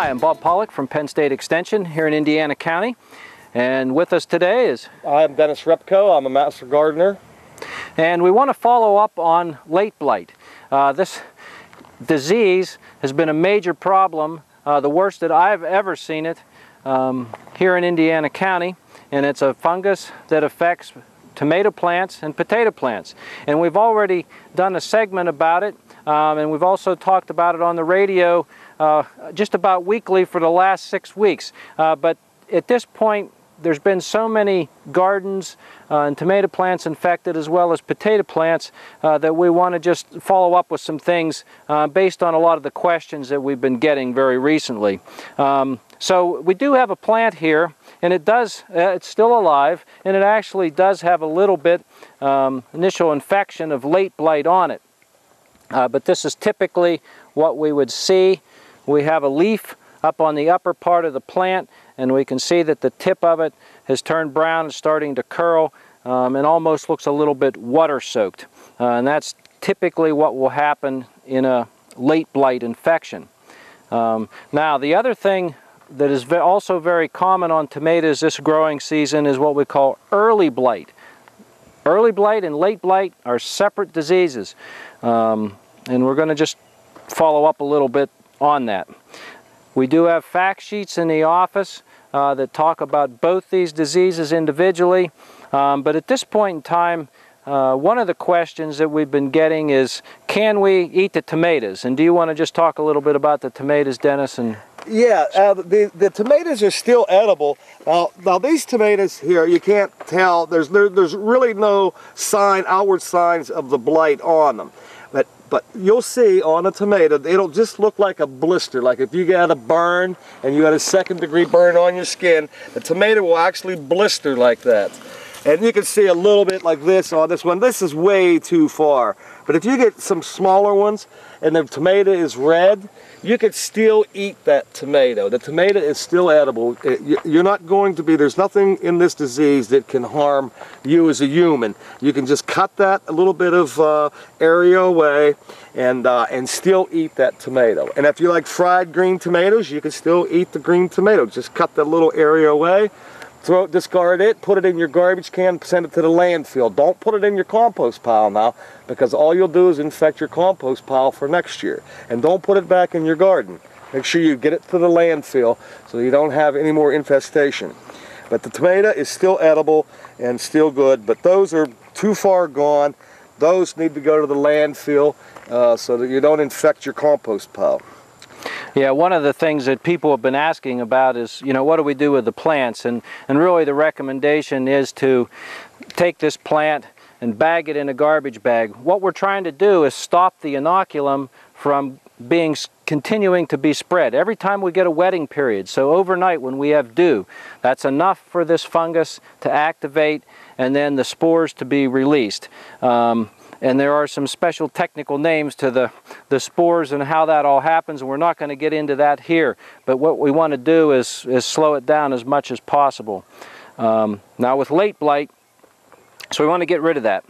Hi, I'm Bob Pollock from Penn State Extension here in Indiana County, and with us today is... I'm Dennis Repko. I'm a master gardener. And we want to follow up on late blight. This disease has been a major problem, the worst that I've ever seen it here in Indiana County, and it's a fungus that affects tomato plants and potato plants. And we've already done a segment about it, and we've also talked about it on the radio just about weekly for the last 6 weeks. But at this point, there's been so many gardens and tomato plants infected as well as potato plants that we want to just follow up with some things based on a lot of the questions that we've been getting very recently. So we do have a plant here, and it's still alive, and it actually does have a little bit initial infection of late blight on it. But this is typically what we would see. We have a leaf up on the upper part of the plant, and we can see that the tip of it has turned brown and starting to curl and almost looks a little bit water soaked. And that's typically what will happen in a late blight infection. Now the other thing that is also very common on tomatoes this growing season is what we call early blight. Early blight and late blight are separate diseases, and we're going to just follow up a little bit on that. We do have fact sheets in the office that talk about both these diseases individually, but at this point in time, one of the questions that we've been getting is, can we eat the tomatoes? And do you want to just talk a little bit about the tomatoes, Dennis? Yeah, the tomatoes are still edible. Now these tomatoes here, you can't tell. There's really no outward signs of the blight on them. But you'll see on a tomato, it'll just look like a blister. Like if you got a burn and you had a second-degree burn on your skin, the tomato will actually blister like that. And you can see a little bit like this on this one. This is way too far. But if you get some smaller ones and the tomato is red, you could still eat that tomato. The tomato is still edible. You're not going to be, there's nothing in this disease that can harm you as a human. You can just cut that a little bit of area away and still eat that tomato. And if you like fried green tomatoes, you can still eat the green tomato. Just cut that little area away. Discard it, put it in your garbage can, send it to the landfill. Don't put it in your compost pile now, because all you'll do is infect your compost pile for next year. And don't put it back in your garden. Make sure you get it to the landfill so you don't have any more infestation. But the tomato is still edible and still good, but those are too far gone. Those need to go to the landfill so that you don't infect your compost pile. Yeah, one of the things that people have been asking about is, you know, what do we do with the plants? And really the recommendation is to take this plant and bag it in a garbage bag. What we're trying to do is stop the inoculum from continuing to be spread every time we get a wetting period. So overnight when we have dew, that's enough for this fungus to activate and then the spores to be released. And there are some special technical names to the spores and how that all happens, and we're not going to get into that here. But what we want to do is slow it down as much as possible. Now with late blight, so we want to get rid of that.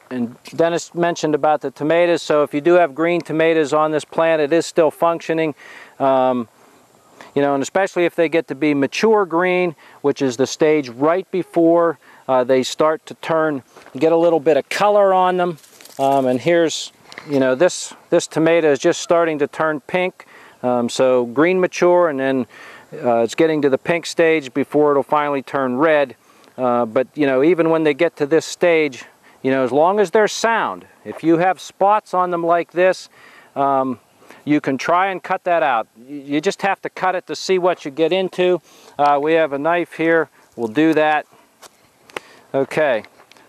And Dennis mentioned about the tomatoes, so if you do have green tomatoes on this plant, it is still functioning. You know, and especially if they get to be mature green, which is the stage right before they start to get a little bit of color on them. And here's, you know, this tomato is just starting to turn pink. So green mature, and then it's getting to the pink stage before it'll finally turn red. But, you know, even when they get to this stage, you know, as long as they're sound, if you have spots on them like this, you can try and cut that out. You just have to cut it to see what you get into. We have a knife here. We'll do that. Okay.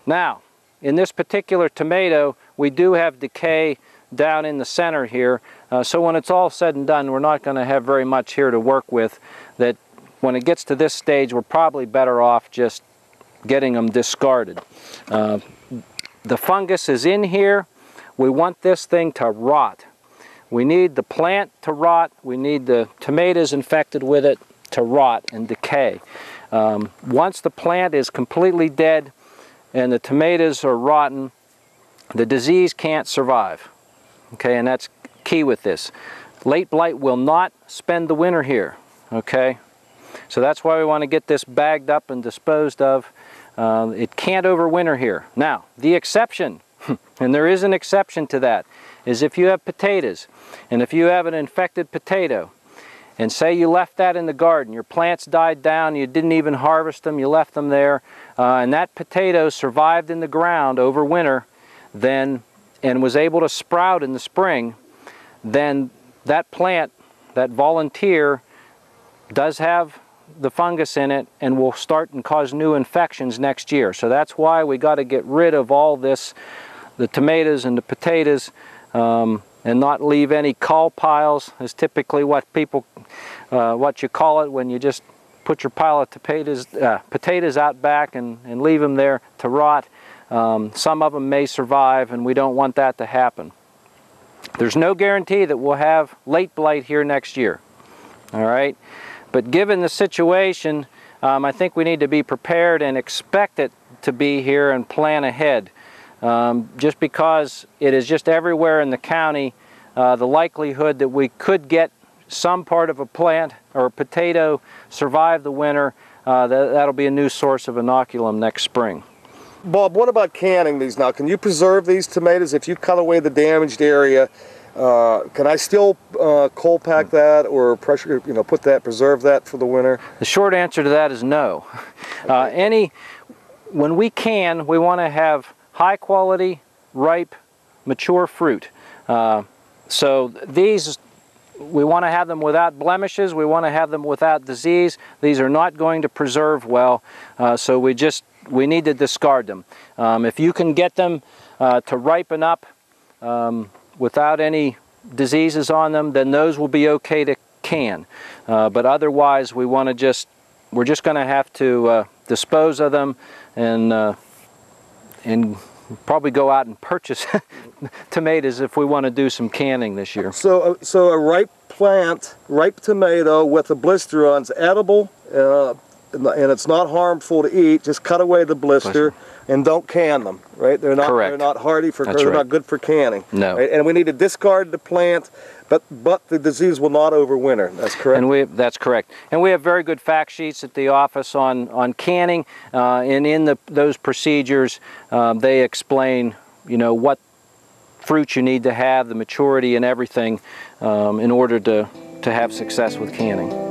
Now, in this particular tomato, we do have decay down in the center here. So when it's all said and done, we're not going to have very much here to work with. That when it gets to this stage, we're probably better off just getting them discarded. The fungus is in here. We want this thing to rot. We need the plant to rot. We need the tomatoes infected with it to rot and decay. Once the plant is completely dead and the tomatoes are rotten, the disease can't survive. Okay, and that's key with this. Late blight will not spend the winter here, okay? So that's why we want to get this bagged up and disposed of. It can't overwinter here. Now, the exception, and there is an exception to that, is if you have potatoes, and if you have an infected potato, and say you left that in the garden, your plants died down, you didn't even harvest them, you left them there, and that potato survived in the ground over winter, then, and was able to sprout in the spring, then that plant, that volunteer, does have the fungus in it and will start and cause new infections next year. So that's why we got to get rid of all this, the tomatoes and the potatoes, and not leave any call piles, is typically what people, what you call it when you just put your pile of potatoes out back and leave them there to rot. Some of them may survive, and we don't want that to happen. There's no guarantee that we'll have late blight here next year, all right? But given the situation, I think we need to be prepared and expect it to be here and plan ahead. Just because it is just everywhere in the county, the likelihood that we could get some part of a plant or a potato survive the winter, that'll be a new source of inoculum next spring. Bob, what about canning these now? Can you preserve these tomatoes if you cut away the damaged area? Can I still cold pack that or pressure, put that, preserve that for the winter? The short answer to that is no. When we can, we want to have high quality, ripe, mature fruit. So these, we want to have them without blemishes, we want to have them without disease. These are not going to preserve well, so we need to discard them. If you can get them to ripen up without any diseases on them, then those will be okay to can. But otherwise, we're just going to have to dispose of them and probably go out and purchase tomatoes if we want to do some canning this year. So a ripe plant, ripe tomato with a blister on is edible, and it's not harmful to eat. Just cut away the blister and don't can them, right? They're not. Correct. They're not hardy for. That's they're right. not good for canning. No. Right? And we need to discard the plant, but the disease will not overwinter. That's correct. And that's correct. And we have very good fact sheets at the office on canning, and in those procedures, they explain, what fruit you need to have, the maturity and everything, in order to have success with canning.